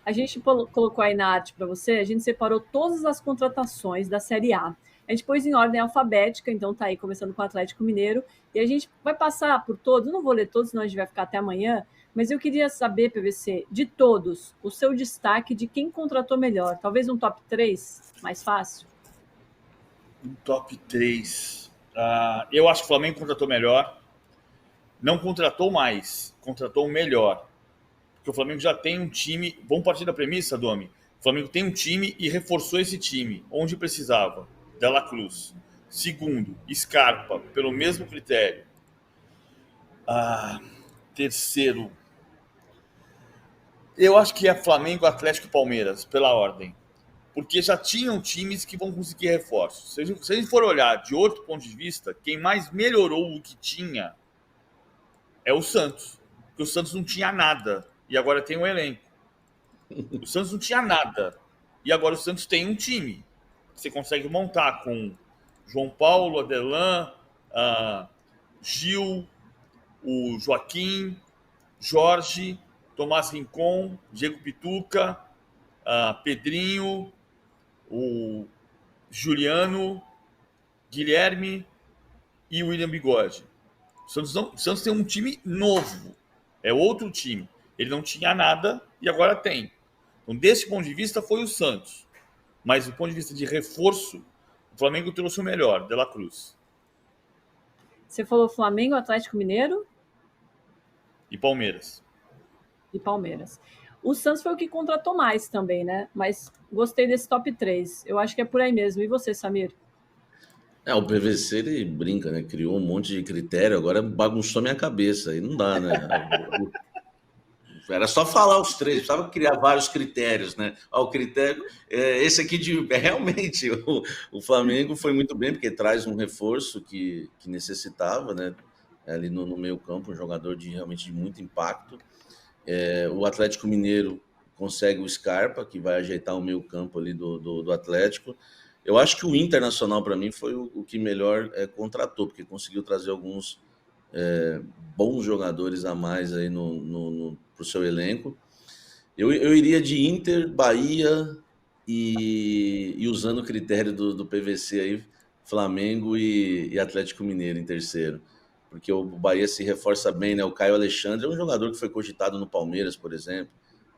A gente colocou aí na arte para você, a gente separou todas as contratações da Série A. A gente pôs em ordem alfabética, então tá aí começando com o Atlético Mineiro, e a gente vai passar por todos, não vou ler todos, senão a gente vai ficar até amanhã, mas eu queria saber, PVC, de todos, o seu destaque de quem contratou melhor. Talvez um top 3, mais fácil? Um top 3. Eu acho que o Flamengo contratou melhor. Não contratou mais, contratou o melhor. Porque o Flamengo já tem um time. Vamos partir da premissa, Domi. O Flamengo tem um time e reforçou esse time onde precisava. De La Cruz. Segundo, Scarpa, pelo mesmo critério. Terceiro, eu acho que é Flamengo, Atlético e Palmeiras, pela ordem. Porque já tinham times que vão conseguir reforços. Se a gente for olhar de outro ponto de vista, quem mais melhorou o que tinha é o Santos. Porque o Santos não tinha nada e agora tem um elenco. O Santos não tinha nada e agora o Santos tem um time. Você consegue montar com João Paulo, Adelan, Gil, o Joaquim, Jorge, Tomás Rincon, Diego Pituca, Pedrinho, o Juliano, Guilherme e o William Bigode. O Santos tem um time novo, é outro time. Ele não tinha nada e agora tem. Então, desse ponto de vista, foi o Santos. Mas do ponto de vista de reforço, o Flamengo trouxe o melhor, De La Cruz. Você falou Flamengo, Atlético Mineiro E Palmeiras. e Palmeiras. O Santos foi o que contratou mais também, né? Mas gostei desse top 3. Eu acho que é por aí mesmo. E você, Samir? O PVC ele brinca, né? Criou um monte de critério, agora bagunçou minha cabeça, aí não dá, né? Era só falar os três, precisava criar vários critérios, né? O critério, esse aqui realmente, o Flamengo foi muito bem, porque traz um reforço que necessitava, né? Ali no meio campo, um jogador realmente de muito impacto. O Atlético Mineiro consegue o Scarpa, que vai ajeitar o meio campo ali do Atlético. Eu acho que o Internacional, para mim, foi o que melhor contratou, porque conseguiu trazer alguns bons jogadores a mais aí para o seu elenco. Eu iria de Inter, Bahia e usando o critério do PVC aí, Flamengo e Atlético Mineiro em terceiro. Porque o Bahia se reforça bem, né? O Caio Alexandre é um jogador que foi cogitado no Palmeiras, por exemplo.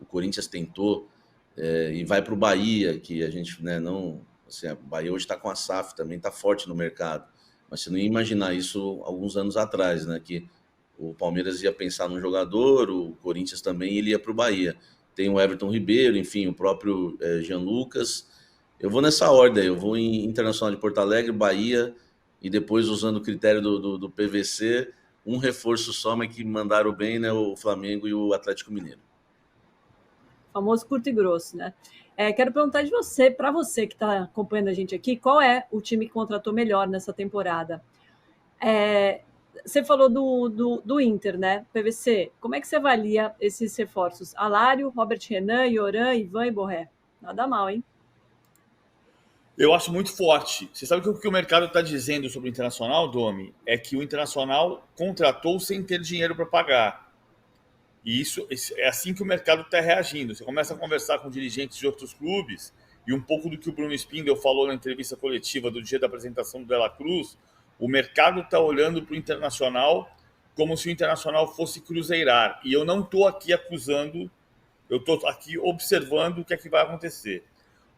O Corinthians tentou e vai para o Bahia, que a gente, né, não... Assim, a Bahia hoje está com a SAF também, está forte no mercado. Mas você não ia imaginar isso alguns anos atrás, né? Que o Palmeiras ia pensar num jogador, o Corinthians também, e ele ia para o Bahia. Tem o Everton Ribeiro, enfim, o próprio Jean Lucas. Eu vou nessa ordem, eu vou em Internacional de Porto Alegre, Bahia, e depois, usando o critério do PVC, um reforço só, mas que mandaram bem, né? O Flamengo e o Atlético Mineiro. Famoso curto e grosso, né? Quero perguntar de você, para você que está acompanhando a gente aqui, qual é o time que contratou melhor nessa temporada? Você falou do Inter, né? PVC, como é que você avalia esses reforços? Alário, Robert Renan, Yoran, Ivan e Borré. Nada mal, hein? Eu acho muito forte. Você sabe que o que o mercado está dizendo sobre o Internacional, Domi, é que o Internacional contratou sem ter dinheiro para pagar. E isso é assim que o mercado está reagindo. Você começa a conversar com dirigentes de outros clubes, e um pouco do que o Bruno Spindel falou na entrevista coletiva do dia da apresentação do De La Cruz, o mercado está olhando para o Internacional como se o Internacional fosse cruzeirar. E eu não estou aqui acusando, eu estou aqui observando o que é que vai acontecer.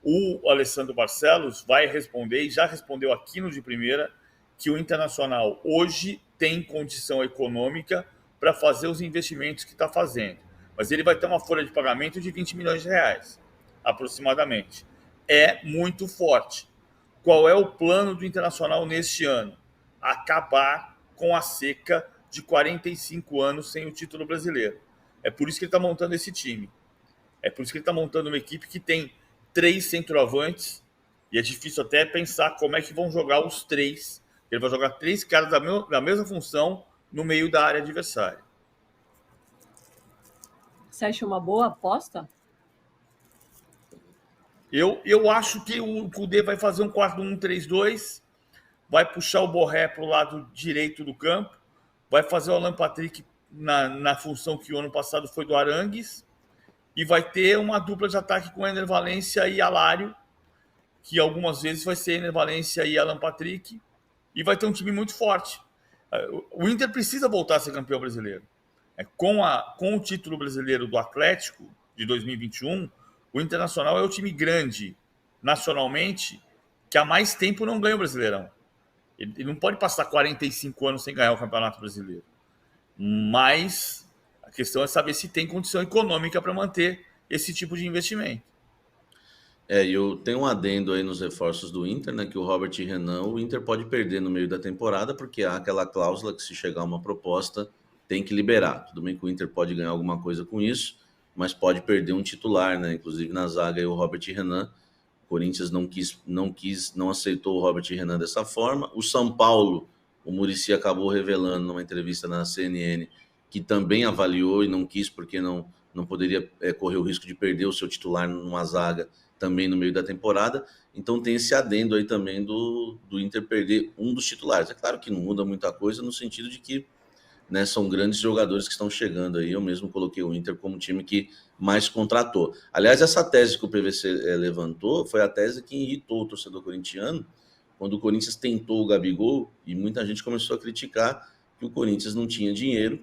O Alessandro Barcelos vai responder, e já respondeu aqui no De Primeira, que o Internacional hoje tem condição econômica para fazer os investimentos que está fazendo. Mas ele vai ter uma folha de pagamento de 20 milhões de reais, aproximadamente. É muito forte. Qual é o plano do Internacional neste ano? Acabar com a seca de 45 anos sem o título brasileiro. É por isso que ele está montando esse time. É por isso que ele está montando uma equipe que tem 3 centroavantes, e é difícil até pensar como é que vão jogar os 3. Ele vai jogar 3 caras da mesma função no meio da área adversária. Você acha uma boa aposta? Eu acho que o Kudê vai fazer um 4-1-3-2, vai puxar o Borré para o lado direito do campo, vai fazer o Alan Patrick na função que o ano passado foi do Arangues, e vai ter uma dupla de ataque com Ener Valencia e Alário, que algumas vezes vai ser Ener Valencia e Alan Patrick, e vai ter um time muito forte. O Inter precisa voltar a ser campeão brasileiro. Com o título brasileiro do Atlético de 2021, o Internacional é o time grande nacionalmente que há mais tempo não ganha o Brasileirão. Ele não pode passar 45 anos sem ganhar o Campeonato Brasileiro. Mas a questão é saber se tem condição econômica para manter esse tipo de investimento. E eu tenho um adendo aí nos reforços do Inter, né? Que o Robert Renan, o Inter pode perder no meio da temporada, porque há aquela cláusula que se chegar uma proposta, tem que liberar. Tudo bem que o Inter pode ganhar alguma coisa com isso, mas pode perder um titular, né? Inclusive na zaga aí o Robert Renan. O Corinthians não aceitou o Robert Renan dessa forma. O São Paulo, o Muricy acabou revelando numa entrevista na CNN que também avaliou e não quis, porque não poderia correr o risco de perder o seu titular numa zaga também no meio da temporada. Então tem esse adendo aí também do Inter perder um dos titulares. É claro que não muda muita coisa no sentido de que, né, são grandes jogadores que estão chegando aí. Eu mesmo coloquei o Inter como time que mais contratou. Aliás, essa tese que o PVC levantou foi a tese que irritou o torcedor corintiano quando o Corinthians tentou o Gabigol, e muita gente começou a criticar que o Corinthians não tinha dinheiro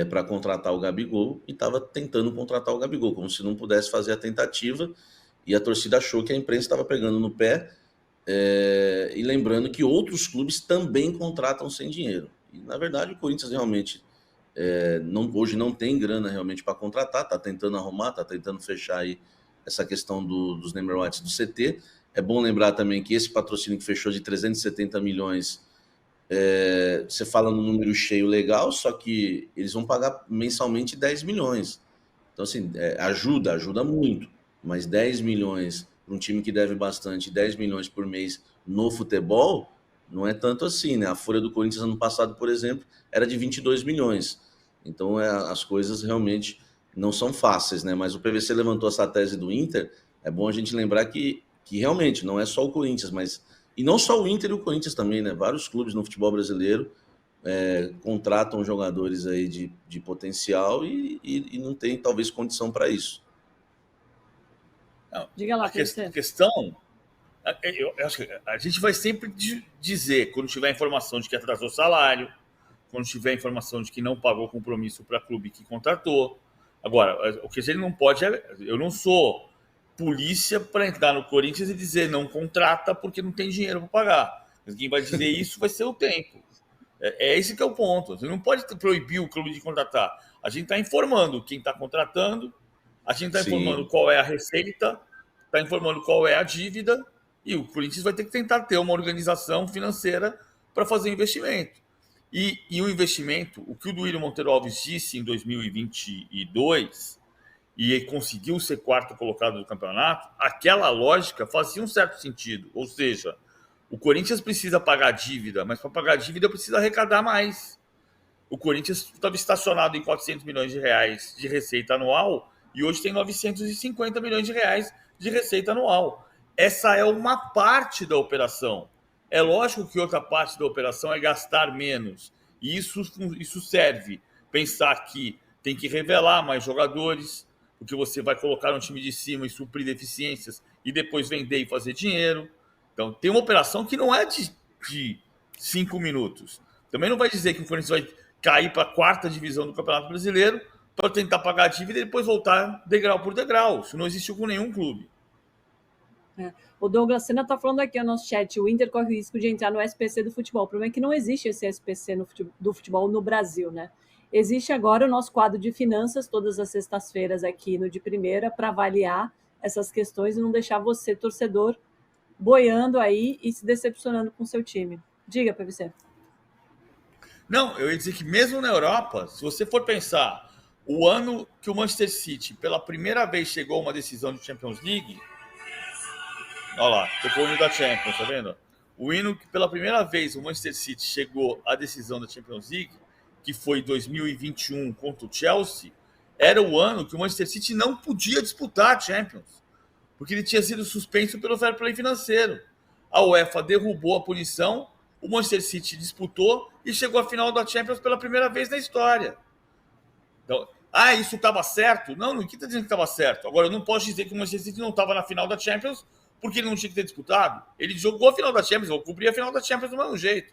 para contratar o Gabigol e estava tentando contratar o Gabigol, como se não pudesse fazer a tentativa, e a torcida achou que a imprensa estava pegando no pé, e lembrando que outros clubes também contratam sem dinheiro. E, na verdade, o Corinthians realmente hoje não tem grana realmente para contratar, está tentando arrumar, está tentando fechar aí essa questão dos number rights do CT. É bom lembrar também que esse patrocínio que fechou de 370 milhões, você fala no número cheio legal, só que eles vão pagar mensalmente 10 milhões. Então, assim, ajuda muito, mas 10 milhões para um time que deve bastante, 10 milhões por mês no futebol, não é tanto assim, né? A folha do Corinthians ano passado, por exemplo, era de 22 milhões. Então, as coisas realmente não são fáceis, né? Mas o PVC levantou essa tese do Inter. É bom a gente lembrar que realmente não é só o Corinthians, mas... E não só o Inter e o Corinthians também, né? Vários clubes no futebol brasileiro contratam jogadores aí de potencial e não tem, talvez, condição para isso. Não, diga lá, a questão... Eu acho que a gente vai sempre dizer, quando tiver informação de que atrasou salário, quando tiver informação de que não pagou compromisso para clube que contratou. Agora, o que ele não pode eu não sou polícia para entrar no Corinthians e dizer não contrata porque não tem dinheiro para pagar. Mas quem vai dizer isso vai ser o tempo. Esse que é o ponto. Você não pode proibir o clube de contratar. A gente está informando quem está contratando, a gente está informando qual é a receita, está informando qual é a dívida, e o Corinthians vai ter que tentar ter uma organização financeira para fazer investimento. E o investimento, o que o Duílio Monteiro Alves disse em 2022, e conseguiu ser quarto colocado do campeonato, aquela lógica fazia um certo sentido. Ou seja, o Corinthians precisa pagar dívida, mas para pagar dívida precisa arrecadar mais. O Corinthians estava estacionado em 400 milhões de reais de receita anual e hoje tem 950 milhões de reais de receita anual. Essa é uma parte da operação. É lógico que outra parte da operação é gastar menos. E isso serve. Pensar que tem que revelar mais jogadores, porque você vai colocar um time de cima e suprir deficiências e depois vender e fazer dinheiro. Então, tem uma operação que não é de 5 minutos. Também não vai dizer que o Corinthians vai cair para a quarta divisão do Campeonato Brasileiro para tentar pagar a dívida e depois voltar degrau por degrau. Isso não existiu com nenhum clube. O Douglas Sena está falando aqui no nosso chat, o Inter corre o risco de entrar no SPC do futebol. O problema é que não existe esse SPC do futebol no Brasil, né? Existe agora o nosso quadro de finanças, todas as sextas-feiras aqui no De Primeira, para avaliar essas questões e não deixar você, torcedor, boiando aí e se decepcionando com o seu time. Diga, PVC. Não, eu ia dizer que mesmo na Europa, se você for pensar, o ano que o Manchester City pela primeira vez chegou a uma decisão de Champions League, olha lá, tocou o hino da Champions, tá vendo? O hino que pela primeira vez o Manchester City chegou à decisão da Champions League, que foi 2021 contra o Chelsea, era o ano que o Manchester City não podia disputar a Champions, porque ele tinha sido suspenso pelo fair play financeiro. A UEFA derrubou a punição, o Manchester City disputou e chegou à final da Champions pela primeira vez na história. Então, Ah, isso estava certo? Não, ninguém está dizendo que estava certo. Agora, eu não posso dizer que o Manchester City não estava na final da Champions porque ele não tinha que ter disputado. Ele jogou a final da Champions, eu cobri a final da Champions do mesmo jeito.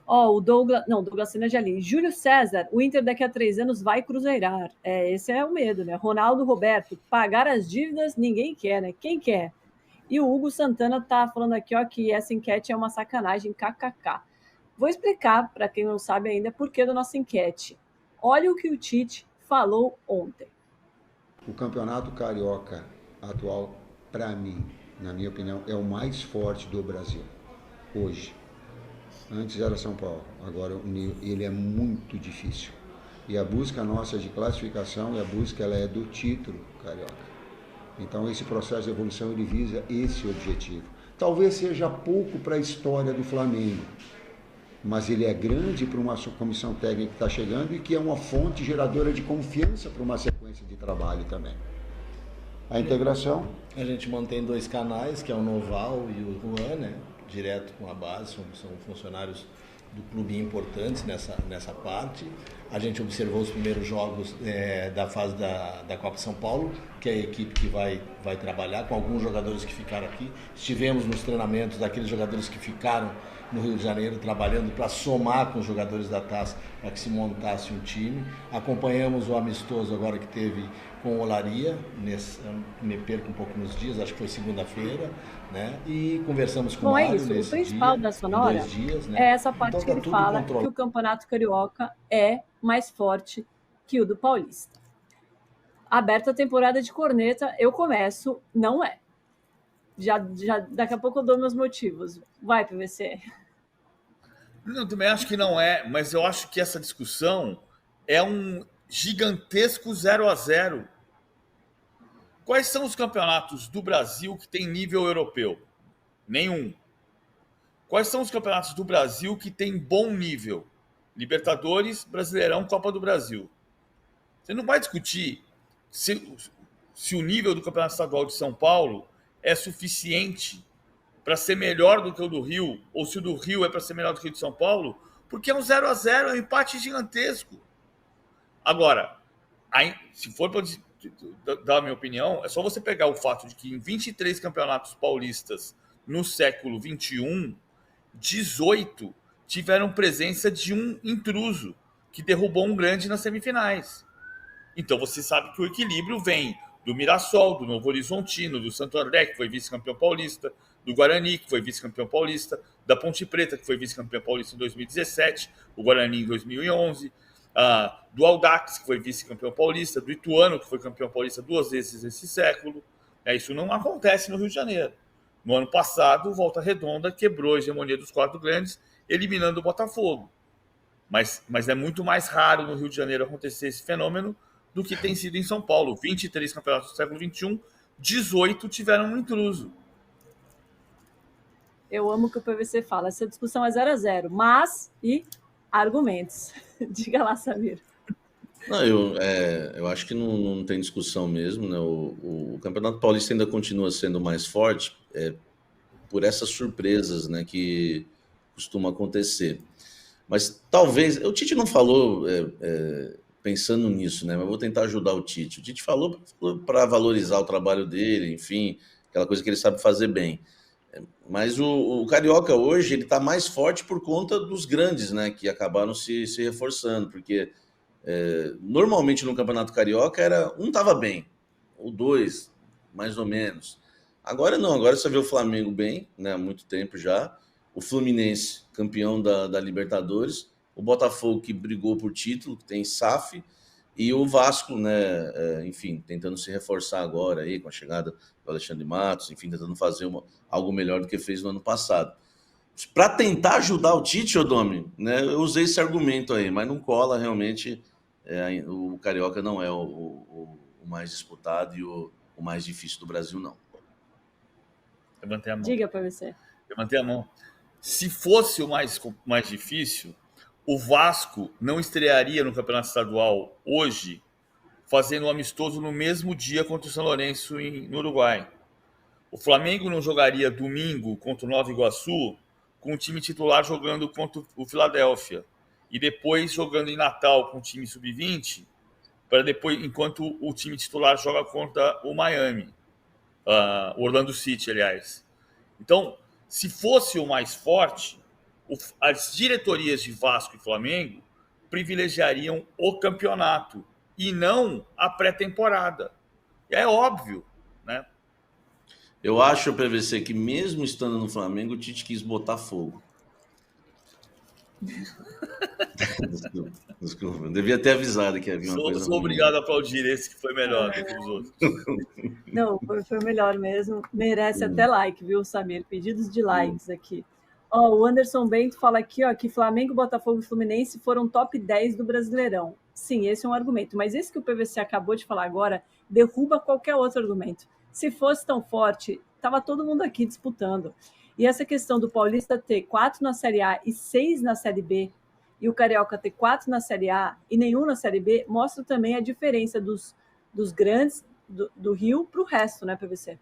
O Douglas Sena de ali. Júlio César, o Inter daqui a 3 anos vai cruzeirar. Esse é o medo, né? Ronaldo Roberto, pagar as dívidas ninguém quer, né? Quem quer? E o Hugo Santana tá falando aqui, ó, que essa enquete é uma sacanagem, kkk. Vou explicar, para quem não sabe ainda, por que da nossa enquete. Olha o que o Tite falou ontem. O campeonato carioca atual, para mim, na minha opinião, é o mais forte do Brasil, hoje. Antes era São Paulo, agora ele é muito difícil. E a busca nossa de classificação, ela é do título carioca. Então esse processo de evolução ele visa esse objetivo. Talvez seja pouco para a história do Flamengo, mas ele é grande para uma comissão técnica que está chegando e que é uma fonte geradora de confiança para uma sequência de trabalho também. A integração... A gente mantém 2 canais, que é o Noval e o Juan, né? Direto com a base, são funcionários do clube importantes nessa parte. A gente observou os primeiros jogos da fase da Copa São Paulo, que é a equipe que vai trabalhar, com alguns jogadores que ficaram aqui. Estivemos nos treinamentos daqueles jogadores que ficaram no Rio de Janeiro, trabalhando para somar com os jogadores da Taça, para que se montasse um time. Acompanhamos o amistoso agora que teve com o Olaria, me perco um pouco nos dias, acho que foi segunda-feira, né? E conversamos com o Mário isso. nesse o principal dia, da Sonora 2 dias, né? é essa parte Então, que ele fala que o Campeonato Carioca é mais forte que o do Paulista. Aberta a temporada de corneta, eu começo, não é. Já daqui a pouco eu dou meus motivos. Vai, PVC. Eu também acho que não é, mas eu acho que essa discussão é um gigantesco 0-0. Quais são os campeonatos do Brasil que tem nível europeu? Nenhum. Quais são os campeonatos do Brasil que tem bom nível? Libertadores, Brasileirão, Copa do Brasil. Você não vai discutir se o nível do Campeonato Estadual de São Paulo é suficiente para ser melhor do que o do Rio, ou se o do Rio é para ser melhor do que o de São Paulo, porque é um 0-0, é um empate gigantesco. Agora, se for para dar a minha opinião, é só você pegar o fato de que em 23 campeonatos paulistas no século XXI, 18 tiveram presença de um intruso que derrubou um grande nas semifinais. Então você sabe que o equilíbrio vem do Mirassol, do Novo Horizontino, do Santo André, que foi vice-campeão paulista, do Guarani, que foi vice-campeão paulista, da Ponte Preta, que foi vice-campeão paulista em 2017, o Guarani em 2011, do Audax, que foi vice-campeão paulista, do Ituano, que foi campeão paulista 2 vezes nesse século. Isso não acontece no Rio de Janeiro. No ano passado, o Volta Redonda quebrou a hegemonia dos 4 grandes, eliminando o Botafogo. Mas é muito mais raro no Rio de Janeiro acontecer esse fenômeno do que tem sido em São Paulo. 23 campeonatos do século XXI, 18 tiveram um intruso. Eu amo que o PVC fala. Essa discussão é 0-0, mas e argumentos. Diga lá, Samir. Não, eu acho que não tem discussão mesmo, né? O Campeonato Paulista ainda continua sendo mais forte por essas surpresas, né, que costumam acontecer. Mas talvez... O Tite não falou pensando nisso, né? Mas vou tentar ajudar o Tite. O Tite falou para valorizar o trabalho dele, enfim, aquela coisa que ele sabe fazer bem. Mas o Carioca hoje ele está mais forte por conta dos grandes, né, que acabaram se reforçando, porque normalmente no Campeonato Carioca um estava bem, ou 2, mais ou menos. Agora não, agora você vê o Flamengo bem, né, há muito tempo já, o Fluminense campeão da Libertadores, o Botafogo que brigou por título, que tem SAF, e o Vasco, né, enfim, tentando se reforçar agora aí com a chegada do Alexandre Matos, enfim, tentando fazer algo melhor do que fez no ano passado. Para tentar ajudar o Tite, Odomi, né, eu usei esse argumento aí, mas não cola realmente. O Carioca não é o mais disputado e o mais difícil do Brasil, não. Levantei a mão. Diga para você. Levantei a mão. Se fosse o mais difícil, o Vasco não estrearia no Campeonato Estadual hoje, fazendo um amistoso no mesmo dia contra o São Lourenço no Uruguai. O Flamengo não jogaria domingo contra o Nova Iguaçu com o time titular jogando contra o Filadélfia. e depois jogando em Natal com o time sub-20, para depois, enquanto o time titular joga contra o Miami, o Orlando City, aliás. Então, se fosse o mais forte, as diretorias de Vasco e Flamengo privilegiariam o campeonato e não a pré-temporada. É óbvio, né? Eu acho, PVC, que mesmo estando no Flamengo, o Tite quis botar fogo. Desculpa. Eu devia ter avisado que havia uma coisa Sou ruim. Obrigado a aplaudir esse que foi melhor do que os outros. Não, foi o melhor mesmo. Merece até like, viu, Samir? Pedidos de likes aqui. Ó, o Anderson Bento fala aqui, ó, que Flamengo, Botafogo e Fluminense foram top 10 do Brasileirão. Sim, esse é um argumento. Mas esse que o PVC acabou de falar agora derruba qualquer outro argumento. Se fosse tão forte, estava todo mundo aqui disputando. E essa questão do Paulista ter 4 na Série A e 6 na Série B, e o Carioca ter 4 na Série A e nenhum na Série B, mostra também a diferença dos grandes do Rio para o resto, né, PVC?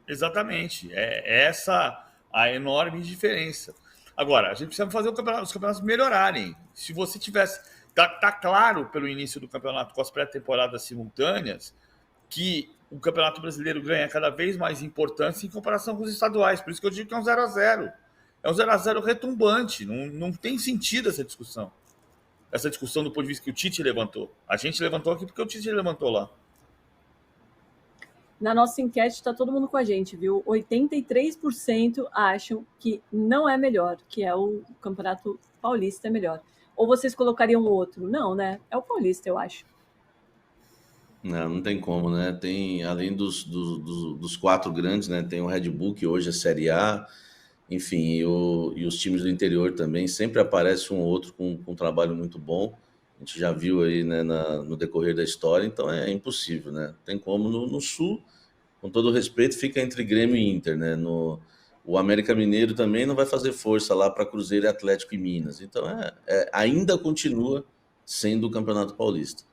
Exatamente. É essa a enorme diferença. Agora, a gente precisa fazer os campeonatos melhorarem. Se você tivesse... Tá claro pelo início do campeonato, com as pré-temporadas simultâneas, que o Campeonato Brasileiro ganha cada vez mais importância em comparação com os estaduais. Por isso que eu digo que é um 0-0. É um 0-0 retumbante. Não tem sentido essa discussão. Essa discussão do ponto de vista que o Tite levantou. A gente levantou aqui porque o Tite levantou lá. Na nossa enquete está todo mundo com a gente, viu? 83% acham que não é melhor, que é o Campeonato Paulista é melhor. Ou vocês colocariam outro? Não, né? É o Paulista, eu acho. Não tem como, né? Tem, além dos 4 grandes, né? Tem o Red Bull, que hoje é Série A, enfim, e os times do interior também. Sempre aparece um ou outro com um trabalho muito bom. A gente já viu aí, né, no decorrer da história, então é impossível, né? Tem como no Sul, com todo respeito, fica entre Grêmio e Inter, né? O América Mineiro também não vai fazer força lá para Cruzeiro, Atlético e Minas. Então ainda continua sendo o Campeonato Paulista.